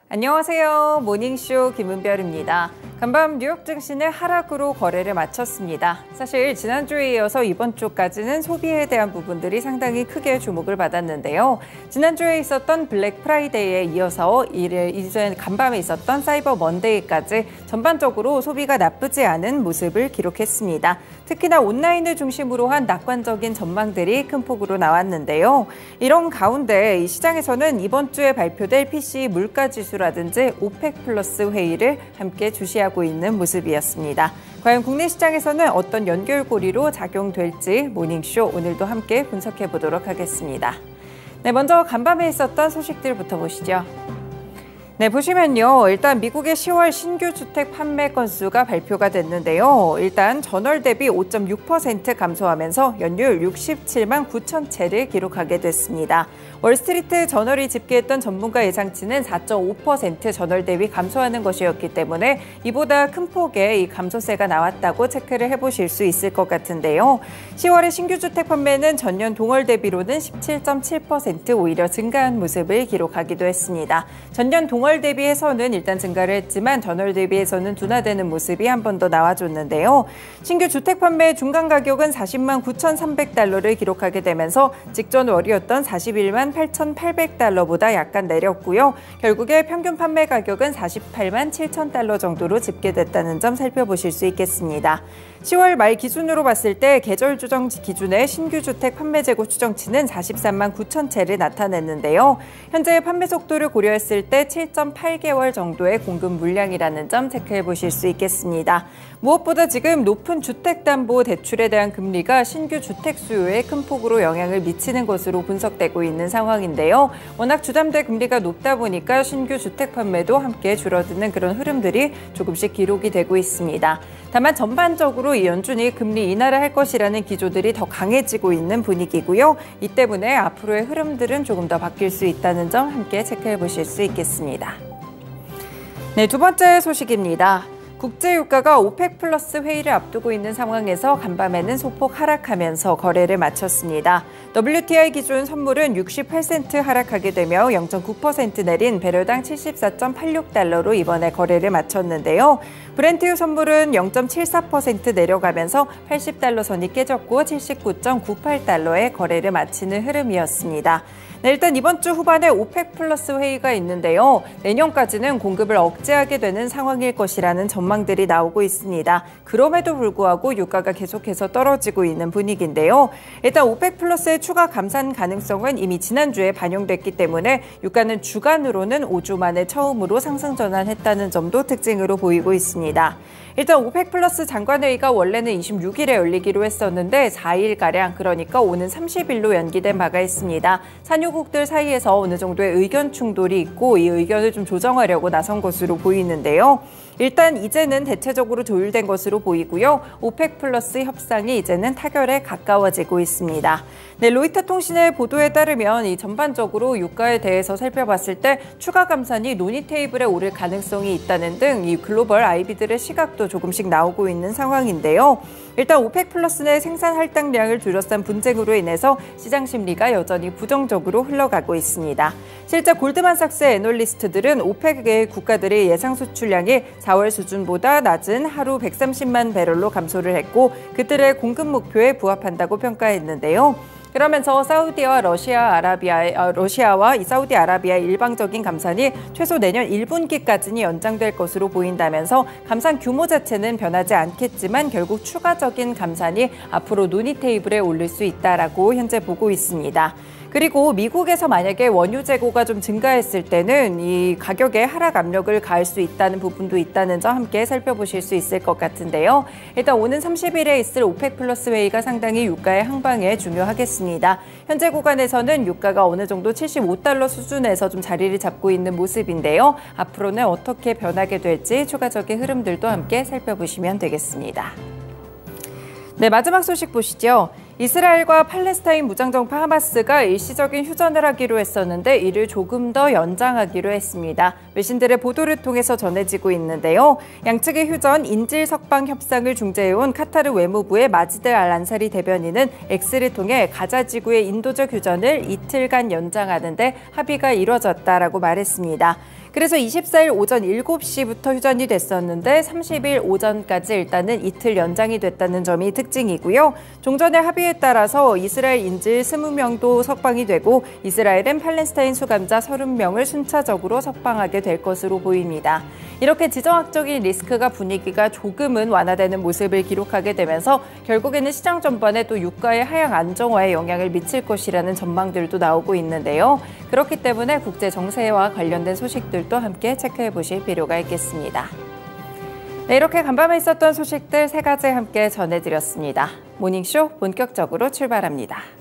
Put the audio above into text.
안녕하세요. 모닝쇼 김은별입니다. 간밤 뉴욕 증시는 하락으로 거래를 마쳤습니다. 사실 지난주에 이어서 이번 주까지는 소비에 대한 부분들이 상당히 크게 주목을 받았는데요. 지난주에 있었던 블랙 프라이데이에 이어서 이전 간밤에 있었던 사이버 먼데이까지 전반적으로 소비가 나쁘지 않은 모습을 기록했습니다. 특히나 온라인을 중심으로 한 낙관적인 전망들이 큰 폭으로 나왔는데요. 이런 가운데 이 시장에서는 이번 주에 발표될 PCE 물가지수라든지 오펙 플러스 회의를 함께 주시하고 있는 모습이었습니다. 과연 국내 시장에서는 어떤 연결고리로 작용될지 모닝쇼 오늘도 함께 분석해 보도록 하겠습니다. 네, 먼저 간밤에 있었던 소식들부터 보시죠. 네, 보시면요. 일단 미국의 10월 신규 주택 판매 건수가 발표가 됐는데요. 일단 전월 대비 5.6% 감소하면서 연율 67만 9천 채를 기록하게 됐습니다. 월스트리트 저널이 집계했던 전문가 예상치는 4.5% 전월 대비 감소하는 것이었기 때문에 이보다 큰 폭의 이 감소세가 나왔다고 체크를 해보실 수 있을 것 같은데요. 10월의 신규 주택 판매는 전년 동월 대비로는 17.7% 오히려 증가한 모습을 기록하기도 했습니다. 전년 동월 대비해서는 일단 증가를 했지만 전월 대비해서는 둔화되는 모습이 한 번 더 나와줬는데요. 신규 주택 판매 중간 가격은 40만 9,300달러를 기록하게 되면서 직전 월이었던 41만 8,800달러보다 약간 내렸고요. 결국에 평균 판매 가격은 48만 7,000달러 정도로 집계됐다는 점 살펴보실 수 있겠습니다. 10월 말 기준으로 봤을 때 계절 조정 기준의 신규 주택 판매 재고 추정치는 43만 9천 채를 나타냈는데요. 현재 판매 속도를 고려했을 때 7.8개월 정도의 공급 물량이라는 점 체크해 보실 수 있겠습니다. 무엇보다 지금 높은 주택담보대출에 대한 금리가 신규 주택 수요에 큰 폭으로 영향을 미치는 것으로 분석되고 있는 상황인데요. 워낙 주담대 금리가 높다 보니까 신규 주택 판매도 함께 줄어드는 그런 흐름들이 조금씩 기록이 되고 있습니다. 다만 전반적으로 이 연준이 금리 인하를 할 것이라는 기조들이 더 강해지고 있는 분위기고요. 이 때문에 앞으로의 흐름들은 조금 더 바뀔 수 있다는 점 함께 체크해 보실 수 있겠습니다. 네, 두 번째 소식입니다. 국제유가가 오펙 플러스 회의를 앞두고 있는 상황에서 간밤에는 소폭 하락하면서 거래를 마쳤습니다. WTI 기준 선물은 68센트 하락하게 되며 0.9% 내린 배럴당 74.86달러로 이번에 거래를 마쳤는데요. 브렌트유 선물은 0.74% 내려가면서 80달러 선이 깨졌고 79.98달러에 거래를 마치는 흐름이었습니다. 네, 일단 이번 주 후반에 오펙 플러스 회의가 있는데요. 내년까지는 공급을 억제하게 되는 상황일 것이라는 전망들이 나오고 있습니다. 그럼에도 불구하고 유가가 계속해서 떨어지고 있는 분위기인데요. 일단 오펙 플러스의 추가 감산 가능성은 이미 지난주에 반영됐기 때문에 유가는 주간으로는 5주 만에 처음으로 상승 전환했다는 점도 특징으로 보이고 있습니다. 일단 오펙 플러스 장관회의가 원래는 26일에 열리기로 했었는데 4일가량, 그러니까 오는 30일로 연기된 바가 있습니다. 산유국들 사이에서 어느 정도의 의견 충돌이 있고 이 의견을 좀 조정하려고 나선 것으로 보이는데요. 일단 이제는 대체적으로 조율된 것으로 보이고요. 오펙 플러스 협상이 이제는 타결에 가까워지고 있습니다. 네, 로이터 통신의 보도에 따르면 이 전반적으로 유가에 대해서 살펴봤을 때 추가 감산이 논의 테이블에 오를 가능성이 있다는 등 이 글로벌 IB들의 시각도 조금씩 나오고 있는 상황인데요. 일단 오펙 플러스 내 생산 할당량을 둘러싼 분쟁으로 인해서 시장 심리가 여전히 부정적으로 흘러가고 있습니다. 실제 골드만삭스의 애널리스트들은 오펙의 국가들의 예상 수출량이 4월 수준보다 낮은 하루 130만 배럴로 감소를 했고 그들의 공급 목표에 부합한다고 평가했는데요. 그러면서 러시아와 이 사우디아라비아의 일방적인 감산이 최소 내년 1분기까지는 연장될 것으로 보인다면서 감산 규모 자체는 변하지 않겠지만 결국 추가적인 감산이 앞으로 논의 테이블에 오를 수 있다라고 현재 보고 있습니다. 그리고 미국에서 만약에 원유 재고가 좀 증가했을 때는 이 가격에 하락 압력을 가할 수 있다는 부분도 있다는 점 함께 살펴보실 수 있을 것 같은데요. 일단 오는 30일에 있을 오펙 플러스 회의가 상당히 유가의 항방에 중요하겠습니다. 현재 구간에서는 유가가 어느 정도 75달러 수준에서 좀 자리를 잡고 있는 모습인데요. 앞으로는 어떻게 변하게 될지 추가적인 흐름들도 함께 살펴보시면 되겠습니다. 네, 마지막 소식 보시죠. 이스라엘과 팔레스타인 무장정파 하마스가 일시적인 휴전을 하기로 했었는데 이를 조금 더 연장하기로 했습니다. 외신들의 보도를 통해서 전해지고 있는데요. 양측의 휴전, 인질 석방 협상을 중재해온 카타르 외무부의 마지드 알 안사리 대변인은 X를 통해 가자 지구의 인도적 휴전을 이틀간 연장하는 데 합의가 이뤄졌다라고 말했습니다. 그래서 24일 오전 7시부터 휴전이 됐었는데 30일 오전까지 일단은 이틀 연장이 됐다는 점이 특징이고요. 종전의 합의에 따라서 이스라엘 인질 20명도 석방이 되고 이스라엘은 팔레스타인 수감자 30명을 순차적으로 석방하게 될 것으로 보입니다. 이렇게 지정학적인 리스크가 분위기가 조금은 완화되는 모습을 기록하게 되면서 결국에는 시장 전반에 또 유가의 하향 안정화에 영향을 미칠 것이라는 전망들도 나오고 있는데요. 그렇기 때문에 국제 정세와 관련된 소식들도 함께 체크해 보실 필요가 있겠습니다. 네, 이렇게 간밤에 있었던 소식들 3가지 함께 전해드렸습니다. 모닝쇼 본격적으로 출발합니다.